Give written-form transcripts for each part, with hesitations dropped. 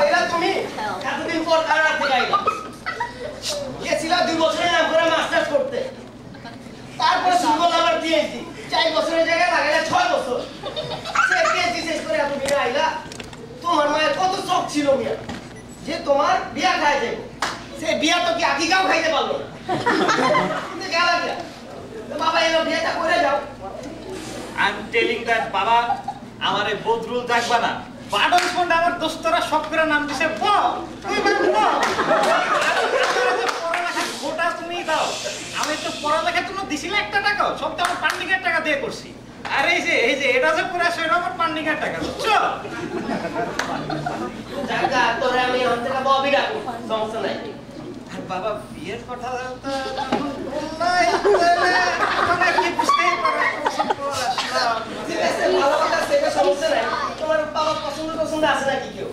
এরা তুমি এতদিন পর কানাডা থেকে আইলা গেছিলা 2 বছরের নাম করে মাস্টার্স করতে তারপরে শুরু করলাম আবার পিএইচডি 4 বছরের জায়গায় লাগাইলা 6 বছর সে পিএইচডি শেষ করে এতদিন আইলা তোমার মায়ের কত শখ ছিল মিয়া যে তোমার বিয়া খাই যাবে সে বিয়া তো কি আকিকাও খাইতে পারলো না কিন্তু গেল বিয়া বাবা এলো বিয়াটা করে যাও আই এম টেলিং দ্যাট বাবা আমারে বদরুল থাকবা না বাডন ফন্ড আমার দোস্তরা সব করে নাম দিছে ব তুই বাবা পড়ালেখা গোটা তুমি দাও আমি তো পড়ালেখার জন্য দিছিলা 1 টাকাও সব তো আমার পান্ডিকের টাকা দিয়ে করছি আর এই যে এটা যে পুরো সেটা আমার পান্ডিকের টাকা বুঝছো জায়গা তোরে আমি অন্তত ববি রাখো সমস্যা নাই আর বাবা বিয়ের কথা তো বললাই মানে কি বুঝতেই পারে ভালো কথা সেটা সমস্যা নাই তোমার বাবা পছন্দ আছে নাকি কেউ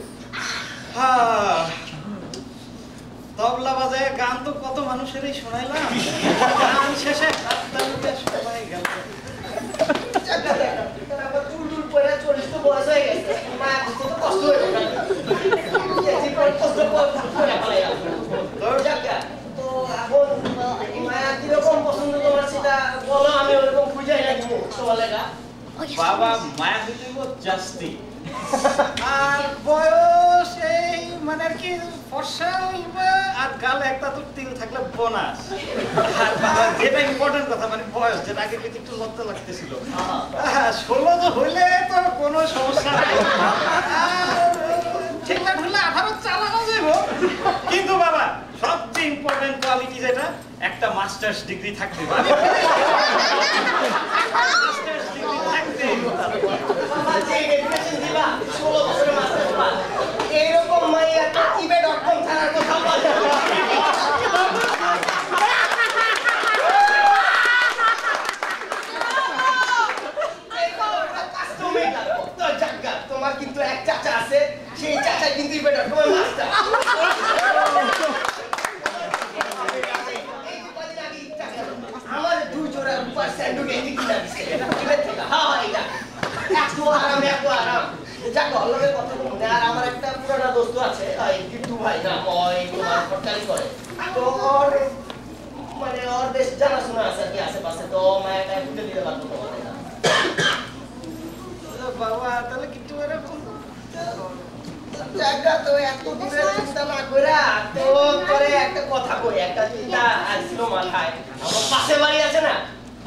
হ্যাঁ তবলা বাজায় গান তো কত মানুষেরই শোনাইলাম গান শেষে সবাই গেল চুল পরে 40 তো বয়স হয়ে গেছে মা তো কষ্ট হয়ে গেল তো এখন মায়া কিরকম পছন্দ তোমার সেটা বলো আমি ওরকম খুঁজাই রাখি তোমার লেখা বাবা মায়া হইব জাস্তি আর বয়স এই মানে আর কি ফর্সা হইবে আর গালে একটা তো তিল থাকলে বোনাস আর বাবা যেটা ইম্পর্টেন্ট কথা মানে বয়স যেটা আগে কিন্তু একটু লজ্জা লাগতেছিল 16 তো হইলে তো কোনো সমস্যা নাই ঠিকঠাক হইলে 18 চালানো যাব কিন্তু বাবা সবচেয়ে ইম্পর্টেন্ট কোয়ালিটি যেটা একটা মাস্টার্স ডিগ্রি থাকতে হবে মাস্টার্স ডিগ্রি থাকতে বাবা যে এডুকেশন দিবা 16 বছরের মাস্টার্স পাস এরকম মাইয়া tibet.com ছাড়ার কথা বলে তোমার কিন্তু এক চাচা আছে সেই চাচা কিন্তু tibet.com এর মাস্টার আমার 2 জোড়া রূপার স্যান্ডুক এই কিনা দিছে এটা টিবেট থেকে হ্যাঁ এটা একটু আরাম যাক আল্লাহর কথা বলতে আর আমার একটা পুরানা দোস্ত আছে এই কিট্টু ভাই না ওই তোমার পটকালি করে তো ওর বেশ জানাশোনা আছে কি আশেপাশে তো মায়াটা ফুটে দিতে পারবো তোমার বাবা তাহলে কিট্টু ভাইরা ফোন জায়গা তো এত দূরে চিন্তা না কইরা তো করে একটা কথা কই একটা চিন্তা আসছিল মাথায় আমার পাশে বাড়ি আছে না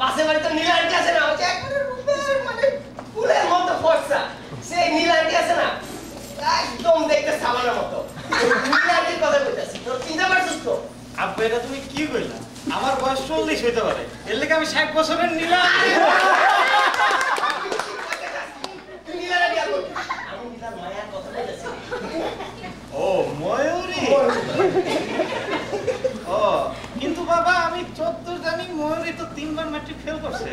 পাশে বাড়ি তো নীলান্টি আছে না ওই একবারে রূপের মানে ফুলের মতো ফর্সা সেই নীলান্টি আছে না একদম দেখতে সামানের মতো নীলান্টির কথা কইতাছি তো চিন্তা করছিস তো আব্বা এটা তুমি কি কইলা আমার বয়স 40 হইতে পারে এর লাগি আমি 60 বছরের নিলাম তুই নীলান্টি আর বল আমি নীলার মায়ার কথা কইতাছি ও ময়ূরী ও কিন্তু বাবা আমি 14 জানি ময়ূরী তো 3 বার ম্যাট্রিক ফেল করছে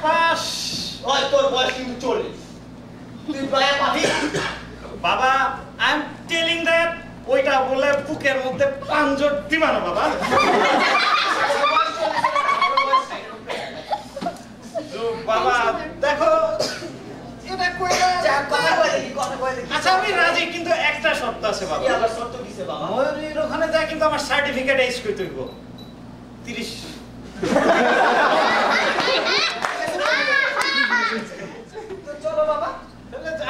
পাস ওই তোর বয়স কিন্তু 40 তুই মায়া পাবি বাবা আই এম টেলিং দ্যাট ওইটা বলে বুকের মধ্যে পাঞ্জর দিবা না বাবা তো বাবা দেখো এটা কইরা কথা কই দেখি আচ্ছা আমি রাজি কিন্তু একটা শর্ত আছে বাবা কি আবার শর্ত দিছে বাবা ময়ূরীর ওখানে যায় কিন্তু আমার সার্টিফিকেট এইস কই তুইব 30 তো চলো বাবা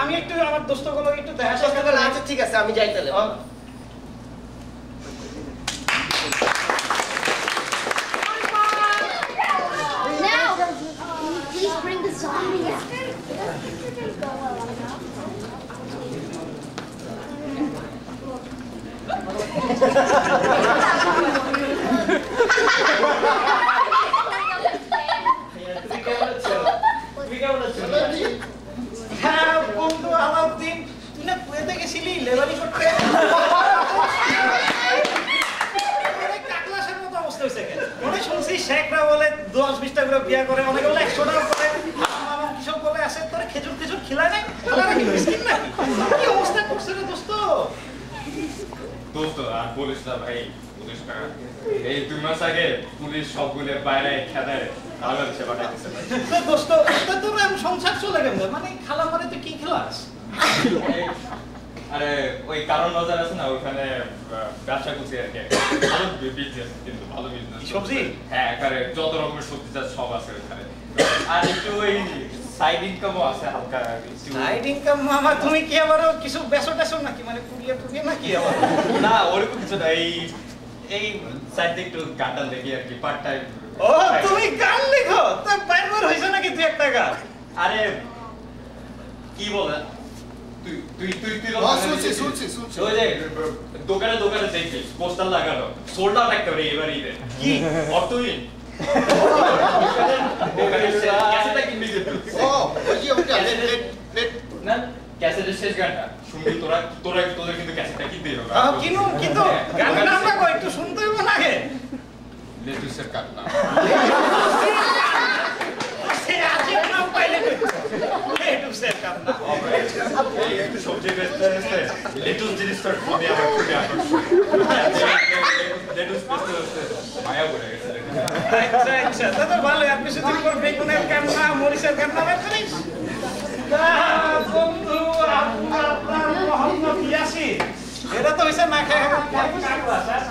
আমি একটু আমার দোস্তগুলো একটু দেখা সাক্ষাৎ করে আচ্ছা ঠিক আছে আমি যাই তাহলে Now, please bring the zombies. হ্যাঁ বন্ধু আলাউদ্দিন তুই না কুয়েতে গেছিলি লেবারি করতে কাকলাসের মতো অবস্থা হয়েছে মনে শুনছি শেখরা বলে 10-20টা করে বিয়া করে অনেকে বলে 100টা করে মামা কিসব বলে আসে তোরা খেজুর খেজুর খিলায় নাই তারা কি মিসকিন নাকি কি অবস্থা করছে রে দোস্ত আর বলিস না ভাই 19 টাকা এই 2 মাস আগে পুলিশ সবগুলো বাইরে খেদায় বাংলাদেশে পাঠাইতেছে দোস্ত তোর সংসার চলে গেল মানে খালা মানে তুই কি খেলাস আরে ওই কারণ বাজার আছে না ওখানে ব্যবসা করছি আর কি ভালো বিজনেস কিন্তু ভালো বিজনেস সবজি হ্যাঁ এখানে যত রকমের সবজি চাষ সব আছে ওখানে আর একটু ওই সাইড ইনকামও আছে হালকা সাইড ইনকাম মামা তুমি কি আবার কিছু বেসো টেসো নাকি মানে কুড়িয়ে টুড়িয়ে নাকি আবার না ওরকম কিছু না এই সাইড একটু গানটা দেখি আর কি পার্ট টাইম ও তুমি গান লেখো তা বাইর হইছে নাকি তুই একটা গান আরে কি বলে তুই তুই তুই তুই শুনছি ওই যে দোকানে দোকানে দেখবি পোস্টার লাগানো সোল্ড আউট একটা এবার ঈদে কি অর্থহীন ক্যাসেটটা কিনবি ও ওই যে ওটা লেট না ক্যাসেটের শেষ গানটা শুনবি তোদের কিন্তু ক্যাসেটটা কিনতে হবে কিন্তু গানের নামটা কই একটু শুনতে হবে না আগে লেটুসের কাটনা সে আছে নাম পাইলে লেটুসের কাটনা এই একটু সবজি বেচতে বেচতে লেটুস জিনিসটা খুবই আমার খুবই আকর্ষণ লেটুস বেচতে বেচতে মায়া পড়ে গেছে আচ্ছা তা তো ভালো আপনি শুধু পর বেগুনের কাটনা মরিচের কাটনা বেচছিস বন্ধু আপনার মোহাম্মদ ইয়াসিন এটা তো হইছে না খায়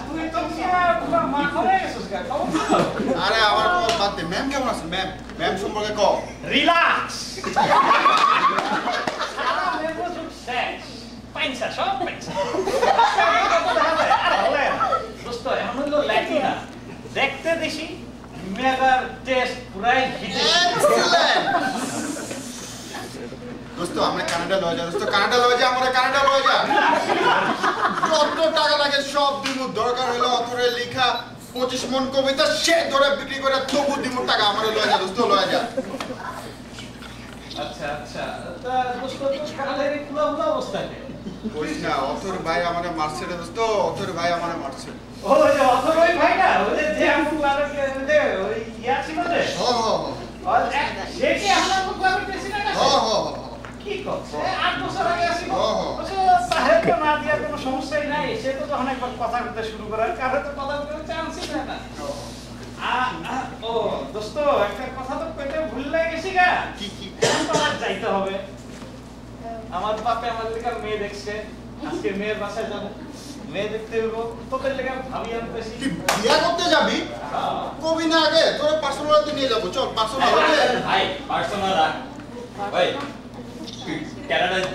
তুই তো মা করে গেছিস আরে আমার কথা বাদ দে ম্যাম কেমন আছেন ম্যাম সম্পর্কে কও রিল্যাক্স সারা মেমো জুক শেষ পাইনসা সব পাইনসা আরে দোস্ত এখন হলো ল্যাটিনা দেখতে দেখি মেগার টেস্ট পুরাই বিদেশি দোস্ত আমরা কানাডা লয়ে যা দোস্ত কানাডা লয়ে যা আমরা কানাডা লয়ে যা যত টাকা লাগে সব দিমু দরকার হলো অথরে লেখা 25 মন কবিতা সে ধরে বিক্রি করে তবু দিমু টাকা আমরা লয়ে যা দোস্ত লয়ে যা আচ্ছা আচ্ছা তা দোস্ত তো কানাডার কুলা অবস্থা কি কইস না অথর ভাই আমারে মারছে রে দোস্ত অথর ভাই আমারে মারছে ও যে অথরই ভাই না ওই যে আমু ক্লাবে যে ওই ইয়া ছিল যে হ হ সে কি আমরা ক্লাবে প্রেসিডেন্ট হ আছে হ কি করছে 8 বছর আগে আসিল ও সাহেব তো না দিয়া কোনো সমস্যাই নাই সে তো যখন একবার কথা বলতে শুরু করে কারো তো কথা বলতে চান্সই নাই না ও দোস্ত একটা কথা তো কইতে ভুল গেছি গা কি তোমার যাইতে হবে আমার বাপে আমার লেখা মেয়ে দেখছে আজকে মেয়ের বাসায় যাব মেয়ে দেখতে হইব তোদের লেখা ভাবি আনতেছি তুই বিয়া করতে যাবি কবি না আগে তোর পার্সোনাল নিয়ে যাবো চল পার্সোনাল ভাই পার্সোনাল রাখ ভাই তুই কানাডায়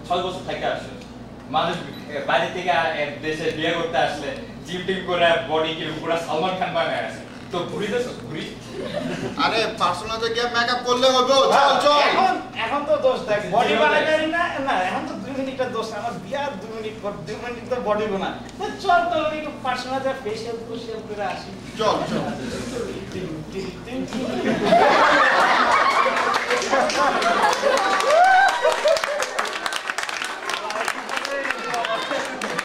6 বছর থেকে আসছিস মানুষ বাইরে থেকে দেশে বিয়ে করতে আসলে জিম টিম করে বডি কি পুরো সালমান খান বানায় আছে তো ঘুরি দেছ ঘুরি আরে পার্সোনালে গিয়ে মেকআপ করলে হবে চল চল এখন তো দোষ দেখ বডি বানাই না না এখন তো 2 মিনিটের দোষ আমার বিয়া 2 মিনিট পর 2 মিনিট তো বডি বানা তো চল তো একটু পার্সোনাল ফেশিয়াল করে আসি চল চল